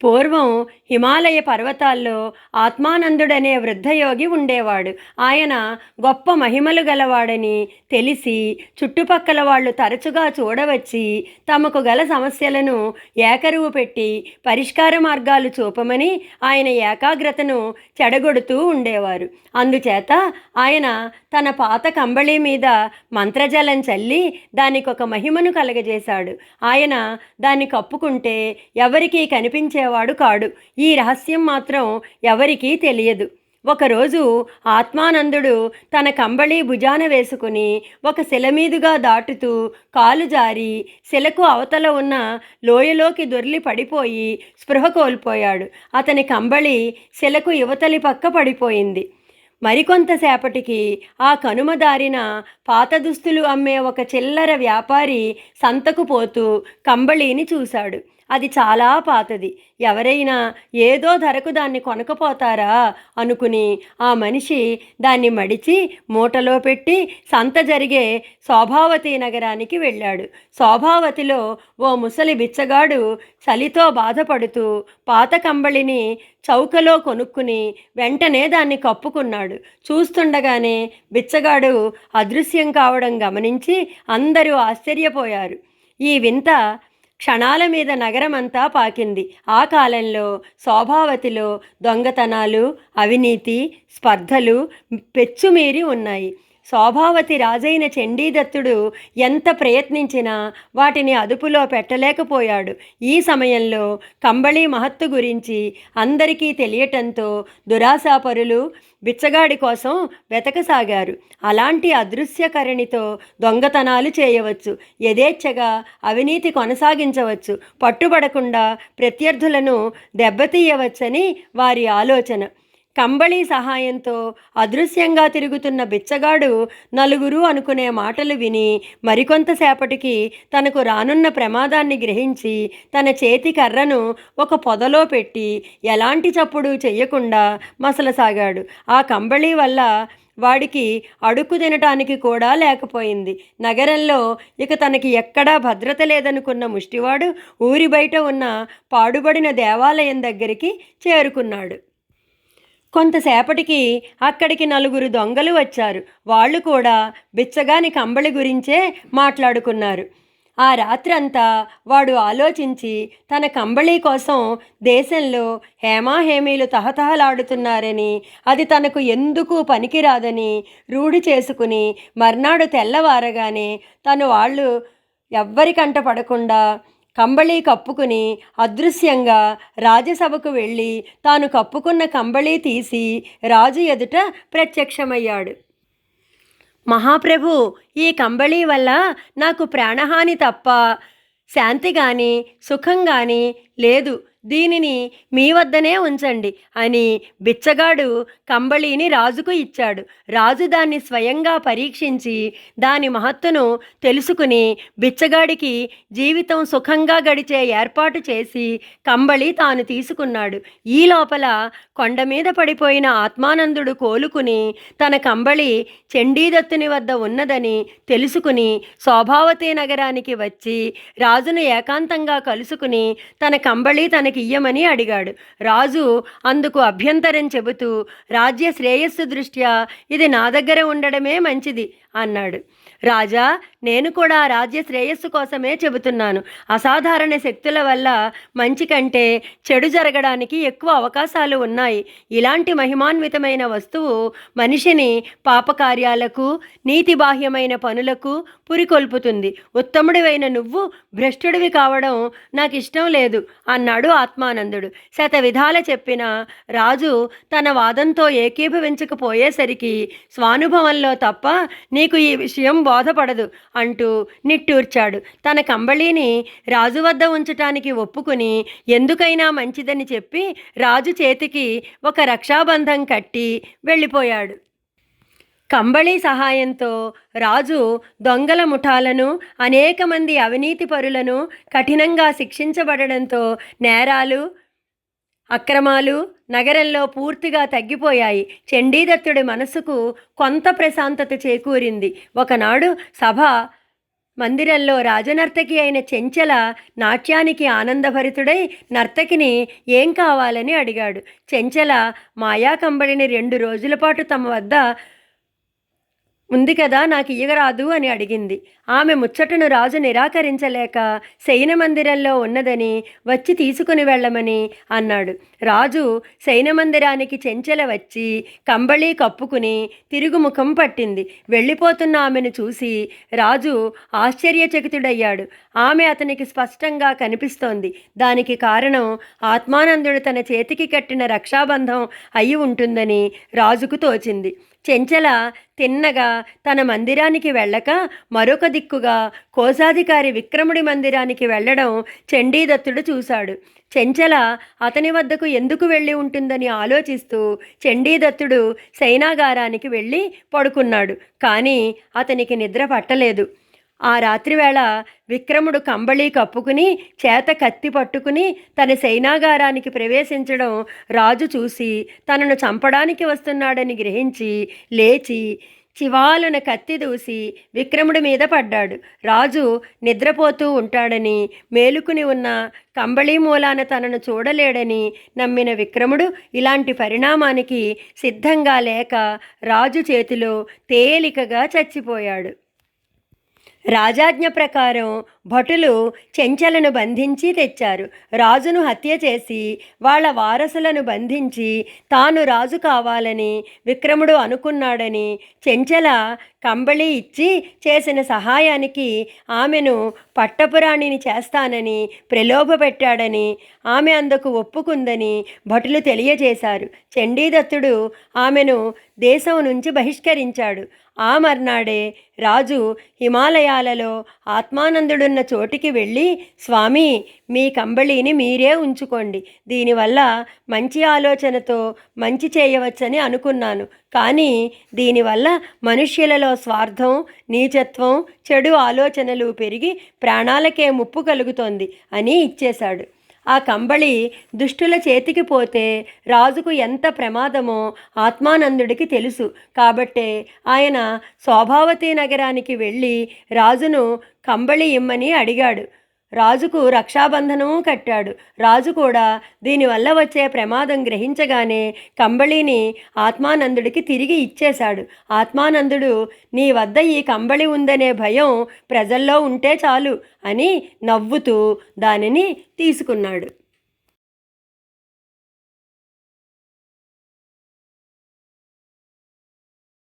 పూర్వం హిమాలయ పర్వతాల్లో ఆత్మానందుడనే వృద్ధయోగి ఉండేవాడు. ఆయన గొప్ప మహిమలు గలవాడని తెలిసి చుట్టుపక్కల వాళ్ళు తరచుగా చూడవచ్చి తమకు గల సమస్యలను ఏకరువు పెట్టి పరిష్కార మార్గాలు చూపమని ఆయన ఏకాగ్రతను చెడగొడుతూ ఉండేవారు. అందుచేత ఆయన తన పాత కంబళి మీద మంత్రజలం చల్లి దానికొక మహిమను కలగజేశాడు. ఆయన దాన్ని కప్పుకుంటే ఎవరికీ కనిపించేవాడు కాడు. ఈ రహస్యం మాత్రం ఎవరికీ తెలియదు. ఒకరోజు ఆత్మానందుడు తన కంబళి భుజాన వేసుకుని ఒక శిల మీదుగా దాటుతూ కాలు జారి శిలకు అవతల ఉన్న లోయలోకి దొర్లి పడిపోయి స్పృహ కోల్పోయాడు. అతని కంబళి శిలకు యువతలి పక్క పడిపోయింది. మరికొంతసేపటికి ఆ కనుమ దారిన పాత దుస్తులు అమ్మే ఒక చిల్లర వ్యాపారి సంతకు పోతూ కంబళిని చూశాడు. అది చాలా పాతది. ఎవరైనా ఏదో ధరకు దాన్ని కొనకపోతారా అనుకుని ఆ మనిషి దాన్ని మడిచి మూటలో పెట్టి సంత జరిగే శోభావతి నగరానికి వెళ్ళాడు. శోభావతిలో ఓ ముసలి బిచ్చగాడు చలితో బాధపడుతూ పాత కంబళిని చౌకలో కొనుక్కుని వెంటనే దాన్ని కప్పుకున్నాడు. చూస్తుండగానే బిచ్చగాడు అదృశ్యం కావడం గమనించి అందరూ ఆశ్చర్యపోయారు. ఈ వింత క్షణాల మీద నగరమంతా పాకింది. ఆ కాలంలో శోభావతిలో దొంగతనాలు, అవినీతి, స్పర్ధలు పెచ్చుమీరి ఉన్నాయి. శోభావతి రాజైన చండీదత్తుడు ఎంత ప్రయత్నించినా వాటిని అదుపులో పెట్టలేకపోయాడు. ఈ సమయంలో కంబళి మహత్తు గురించి అందరికీ తెలియటంతో దురాశాపరులు బిచ్చగాడి కోసం వెతకసాగారు. అలాంటి అదృశ్యకరణితో దొంగతనాలు చేయవచ్చు, యథేచ్ఛగా అవినీతి కొనసాగించవచ్చు, పట్టుబడకుండా ప్రత్యర్థులను దెబ్బతీయవచ్చని వారి ఆలోచన. కంబళి సహాయంతో అదృశ్యంగా తిరుగుతున్న బిచ్చగాడు నలుగురు అనుకునే మాటలు విని మరికొంతసేపటికి తనకు రానున్న ప్రమాదాన్ని గ్రహించి తన చేతి కర్రను ఒక పొదలో పెట్టి ఎలాంటి చప్పుడు చెయ్యకుండా మసలసాగాడు. ఆ కంబళి వల్ల వాడికి అడుక్కు తినటానికి కూడా లేకపోయింది. నగరంలో ఇక తనకి ఎక్కడా భద్రత లేదనుకున్న ముష్టివాడు ఊరి బయట ఉన్న పాడుబడిన దేవాలయం దగ్గరికి చేరుకున్నాడు. కొంతసేపటికి అక్కడికి నలుగురు దొంగలు వచ్చారు. వాళ్ళు కూడా బిచ్చగాని కంబళి గురించే మాట్లాడుకున్నారు. ఆ రాత్రంతా వాడు ఆలోచించి తన కంబళి కోసం దేశంలో హేమాహేమీలు తహతహలాడుతున్నారని, అది తనకు ఎందుకు పనికిరాదని రూఢి చేసుకుని మర్నాడు తెల్లవారగానే తను వాళ్ళు ఎవ్వరికంట పడకుండా కంబళి కప్పుకుని అదృశ్యంగా రాజసభకు వెళ్ళి తాను కప్పుకున్న కంబళి తీసి రాజు ఎదుట ప్రత్యక్షమయ్యాడు. మహాప్రభు, ఈ కంబళి వల్ల నాకు ప్రాణహాని తప్ప శాంతి కానీ సుఖం కానీ లేదు. దీనిని మీ వద్దనే ఉంచండి అని బిచ్చగాడు కంబళిని రాజుకు ఇచ్చాడు. రాజు దాన్ని స్వయంగా పరీక్షించి దాని మహత్తును తెలుసుకుని బిచ్చగాడికి జీవితం సుఖంగా గడిచే ఏర్పాటు చేసి కంబళి తాను తీసుకున్నాడు. ఈ లోపల కొండ మీద పడిపోయిన ఆత్మానందుడు కోలుకుని తన కంబళి చండీదత్తుని వద్ద ఉన్నదని తెలుసుకుని శోభావతి నగరానికి వచ్చి రాజును ఏకాంతంగా కలుసుకుని తన కంబళి తనకి ఇయ్యమని అడిగాడు. రాజు అందుకు అభ్యంతరం చెబుతూ రాజ్య శ్రేయస్సు దృష్ట్యా ఇది నా దగ్గర ఉండడమే మంచిది అన్నాడు. రాజా, నేను కూడా రాజ్య శ్రేయస్సు కోసమే చెబుతున్నాను. అసాధారణ శక్తుల వల్ల మంచి కంటే చెడు జరగడానికి ఎక్కువ అవకాశాలు ఉన్నాయి. ఇలాంటి మహిమాన్వితమైన వస్తువు మనిషిని పాపకార్యాలకు, నీతిబాహ్యమైన పనులకు పురికొల్పుతుంది. ఉత్తముడివైన నువ్వు భ్రష్టుడివి కావడం నాకు ఇష్టం లేదు అన్నాడు ఆత్మానందుడు. శతవిధాల చెప్పిన రాజు తన వాదంతో ఏకీభవించకపోయేసరికి స్వానుభవంలో తప్ప నీకు ఈ విషయం బోధపడదు అంటూ నిట్టూర్చాడు. తన కంబళిని రాజు వద్ద ఉంచటానికి ఒప్పుకుని ఎందుకైనా మంచిదని చెప్పి రాజు చేతికి ఒక రక్షాబంధం కట్టి వెళ్ళిపోయాడు. కంబళి సహాయంతో రాజు దొంగల ముఠాలను, అనేక మంది అవినీతి పరులను కఠినంగా శిక్షించబడడంతో నేరాలు, అక్రమాలు నగరంలో పూర్తిగా తగ్గిపోయాయి. చండీదత్తుడి మనసుకు కొంత ప్రశాంతత చేకూరింది. ఒకనాడు సభ మందిరంలో రాజనర్తకి అయిన చెంచల నాట్యానికి ఆనందభరితుడై నర్తకిని ఏం కావాలని అడిగాడు. చెంచల మాయా కంబళిని 2 రోజుల పాటు తమ వద్ద ఉంది కదా, నాకు ఇయ్యరాదు అని అడిగింది. ఆమె ముచ్చటను రాజు నిరాకరించలేక శయన మందిరంలో ఉన్నదని వచ్చి తీసుకుని వెళ్ళమని అన్నాడు. రాజు శయన మందిరానికి చెంచల వచ్చి కంబళీ కప్పుకుని తిరుగుముఖం పట్టింది. వెళ్ళిపోతున్న ఆమెను చూసి రాజు ఆశ్చర్యచకితుడయ్యాడు. ఆమె అతనికి స్పష్టంగా కనిపిస్తోంది. దానికి కారణం ఆత్మానందుడు తన చేతికి కట్టిన రక్షాబంధం అయి ఉంటుందని రాజుకు తోచింది. చెంచల తిన్నగా తన మందిరానికి వెళ్ళక మరొక దిక్కుగా కోశాధికారి విక్రముడి మందిరానికి వెళ్ళడం చండీదత్తుడు చూశాడు. చెంచల అతని వద్దకు ఎందుకు వెళ్ళి ఉంటుందని ఆలోచిస్తూ చండీదత్తుడు శయనాగారానికి వెళ్ళి పడుకున్నాడు. కానీ అతనికి నిద్ర పట్టలేదు. ఆ రాత్రివేళ విక్రముడు కంబళీ కప్పుకుని చేత కత్తి పట్టుకుని తన శయనాగారానికి ప్రవేశించడం రాజు చూసి తనను చంపడానికి వస్తున్నాడని గ్రహించి లేచి చివాలున కత్తి దూసి విక్రముడి మీద పడ్డాడు. రాజు నిద్రపోతూ ఉంటాడని, మేలుకుని ఉన్న కంబళీ మూలాన తనను చూడలేడని నమ్మిన విక్రముడు ఇలాంటి పరిణామానికి సిద్ధంగా లేక రాజు చేతిలో తేలికగా చచ్చిపోయాడు. రాజాజ్ఞ ప్రకారం భటులు చెంచలను బంధించి తెచ్చారు. రాజును హత్య చేసి వాళ్ళ వారసులను బంధించి తాను రాజు కావాలని విక్రముడు అనుకున్నాడని, చెంచల కంబళి ఇచ్చి చేసిన సహాయానికి ఆమెను పట్టపురాణిని చేస్తానని ప్రలోభపెట్టాడని, ఆమె అందుకు ఒప్పుకుందని భటులు తెలియజేశారు. చండీదత్తుడు ఆమెను దేశం నుంచి బహిష్కరించాడు. ఆ మర్నాడే రాజు హిమాలయాలలో ఆత్మానందుడున్న చోటికి వెళ్ళి, స్వామి, మీ కంబళిని మీరే ఉంచుకోండి. దీనివల్ల మంచి ఆలోచనతో మంచి చేయవచ్చని అనుకున్నాను. కానీ దీనివల్ల మనుష్యులలో స్వార్థం, నీచత్వం, చెడు ఆలోచనలు పెరిగి ప్రాణాలకే ముప్పు కలుగుతోంది అని ఇచ్చేశాడు. ఆ కంబళి దుష్టుల చేతికి పోతే రాజుకు ఎంత ప్రమాదమో ఆత్మానందుడికి తెలుసు. కాబట్టే ఆయన శోభావతి నగరానికి వెళ్ళి రాజును కంబళి ఇమ్మని అడిగాడు. రాజుకు రక్షాబంధనము కట్టాడు. రాజు కూడా దీనివల్ల వచ్చే ప్రమాదం గ్రహించగానే కంబళిని ఆత్మానందుడికి తిరిగి ఇచ్చేశాడు. ఆత్మానందుడు, నీ వద్ద ఈ కంబళి ఉందనే భయం ప్రజల్లో ఉంటే చాలు అని నవ్వుతూ దానిని తీసుకున్నాడు.